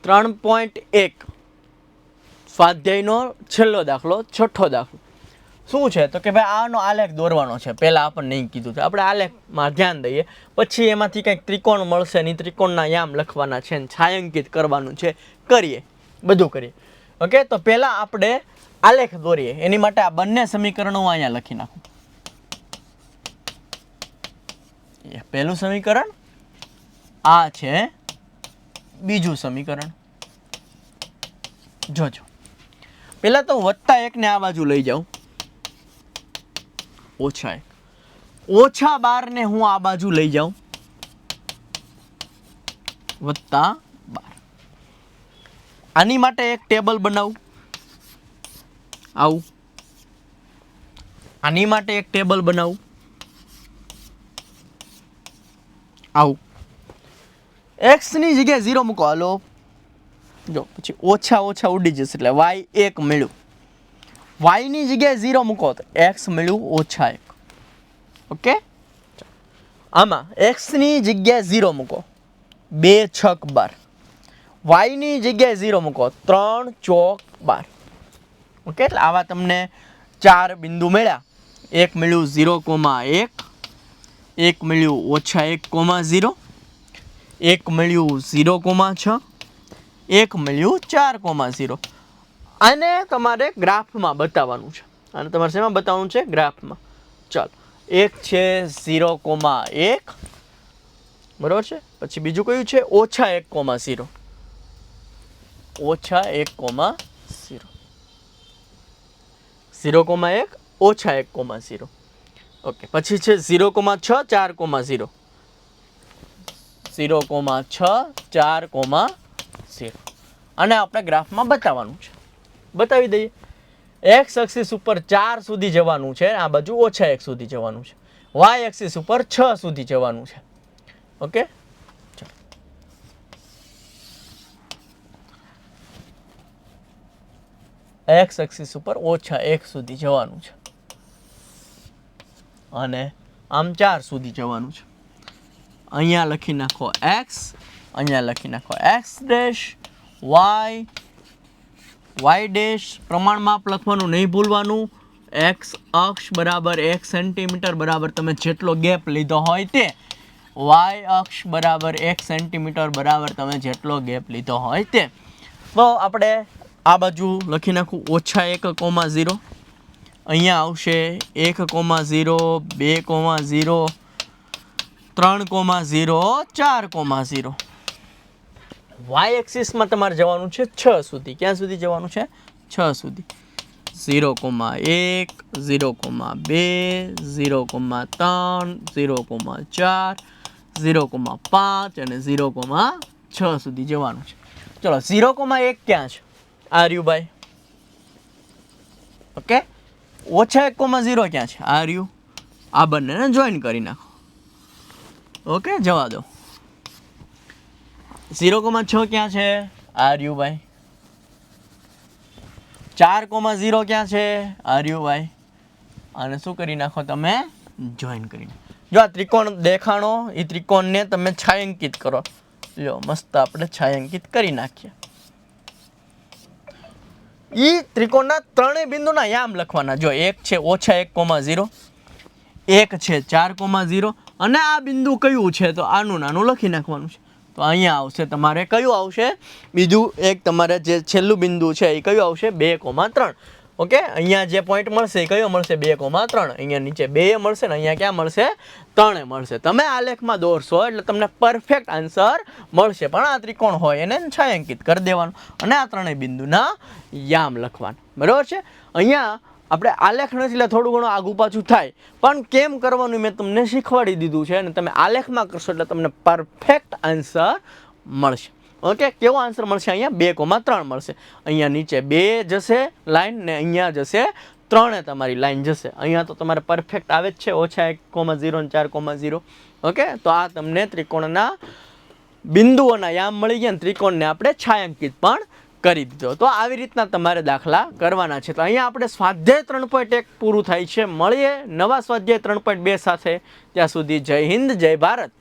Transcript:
3.1 સ્વાધ્યાયનો છેલ્લો દાખલો, છઠ્ઠો દાખલો શું છે તો કે ભાઈ આનો આલેખ દોરવાનો છે. પહેલાં આપણને નહીં કીધું છે, આપણે આલેખમાં ધ્યાન દઈએ, પછી એમાંથી કંઈક ત્રિકોણ મળશે ને ત્રિકોણના યામ લખવાના છે ને છાयांકિત કરવાનું છે, કરીએ, બધું કરીએ. ઓકે, તો પહેલાં આપણે આલેખ દોરીએ. એની માટે આ બંને સમીકરણો હું અહીંયા લખી નાખું. પહેલું સમીકરણ આ છે, બીજું સમીકરણ. જોજો, પહેલાં તો +1 ને આ બાજુ લઈ જાઉં, -1, -12 ને હું આ બાજુ લઈ જાઉં, +12. આની માટે એક ટેબલ બનાવું, આવું. આની માટે એક ટેબલ બનાવું, આવું. x ની જગ્યાએ 0 મૂકો. હાલો, જો પછી ઓછા ઉડી જશે એટલે y1 મળ્યું. y ની જગ્યાએ 0 મૂકો તો x મળ્યું -1. ઓકે, આમાં x ની જગ્યાએ 0 મૂકો, 2 6 12. y ની જગ્યાએ 0 મૂકો, 3 4 12. ઓકે, એટલે આવા તમને 4 બિંદુ મળ્યા. એક મળ્યું 0,1, એક મળ્યું -1,0, એક મળ્યું 0,6, એક મળ્યું 4,0. આને તમારે ગ્રાફમાં બતાવવાનું છે. અને તમારે શેમાં બતાવવાનું છે? ગ્રાફમાં. ચાલો, એક છે 0,1, બરાબર છે. પછી બીજું કયું છે? -1,0, -1,0, 0,1 -1,0. ઓકે, પછી છે 0,6 4,0, 0,6 4,0. અને આપણે ગ્રાફમાં બતાવવાનું છે, બતાવી દઈએ. x એક્સિસ ઉપર 4 સુધી જવાનું છે, આ બાજુ -1 સુધી જવાનું છે. y એક્સિસ ઉપર 6 સુધી જવાનું છે. ઓકે, x એક્સિસ ઉપર -1 સુધી જવાનું છે અને આમ 4 સુધી જવાનું છે. અહીંયા લખી નાખો x, અહીંયા લખી નાખો x ડેશ, y ડેશ. પ્રમાણ માપ લખવાનું નહીં ભૂલવાનું. x અક્ષ બરાબર 1 સેન્ટીમીટર બરાબર તમે જેટલો ગેપ લીધો હોય તે, y અક્ષ બરાબર 1 સેન્ટીમીટર બરાબર તમે જેટલો ગેપ લીધો હોય તે. તો આપણે આ બાજુ લખી નાખું -1,0. અહીંયા આવશે 1,0, 2,0, 3,0, 4,0. y એક્સિસમાં તમારે જવાનું છે 6 સુધી. ક્યાં સુધી જવાનું છે? 6 સુધી. 0,1, 0,2, 0,3, 0,4, 0,5 અને 0,6 સુધી જવાનું છે. ચલો, 0,1 ક્યાં છે? આ રહ્યું ભાઈ. ઓકે, -1,0 ક્યાં છે? આ રહ્યું. આ બંનેને જોઈન કરી નાખો. ઓકે, જવા દો. 0,6 ક્યાં છે? આ રહ્યું ભાઈ. 4,0 ક્યાં છે? આ રહ્યું ભાઈ. અને શું કરી નાખો તમે? જોઈન કરી નાખો. જો આ ત્રિકોણ દેખાણો, એ ત્રિકોણને તમે છાयांકિત કરો. લો, મસ્ત આપણે છાयांકિત કરી નાખીએ. એ ત્રિકોણના ત્રણેય બિંદુના યામ લખવાના. જો એક છે -1,0, એક છે 4,0 અને આ બિંદુ કયું છે તો આનું નાનું લખી નાખવાનું છે. તો અહીંયા આવશે તમારે કયું આવશે? બીજું એક તમારે જે છેલ્લું બિંદુ છે એ કયું આવશે? 2,3. ઓકે, અહીંયા જે પોઈન્ટ મળશે એ કયો મળશે? 2,3. અહીંયા નીચે 2 મળશે ને અહીંયા ક્યાં મળશે? 3 મળશે. તમે આલેખમાં દોરશો એટલે તમને પરફેક્ટ આન્સર મળશે. પણ આ ત્રિકોણ હોય એને છાयांકિત કરી દેવાનું અને આ ત્રણેય બિંદુના યામ લખવાના. બરાબર છે? અહીંયા આપણે આલેખ નથી એટલે થોડું ઘણું આગું પાછું થાય, પણ કેમ કરવાનું મેં તમને શીખવાડી દીધું છે. અને તમે આલેખમાં કરશો એટલે તમને પરફેક્ટ આન્સર મળશે. ઓકે, કેવો આન્સર મળશે? અહીંયા 2,3 મળશે. અહીંયા નીચે 2 જશે લાઈન ને અહીંયા જશે 3 તમારી લાઈન જશે. અહીંયા તો તમારે પરફેક્ટ આવે જ છે, -1,0 અને 4,0. ઓકે, તો આ તમને ત્રિકોણના બિંદુઓના યામ મળી ગયા. ત્રિકોણને આપણે છાयांકિત પણ કરી દીધો. તો આવી રીતના તમારે દાખલા કરવાના છે. તો અહીંયા આપણે સ્વાધ્યાય 3.1 પૂરું થાય છે. મળીએ નવા સ્વાધ્યાય 3.2 સાથે. ત્યાં સુધી જય હિન્દ, જય ભારત.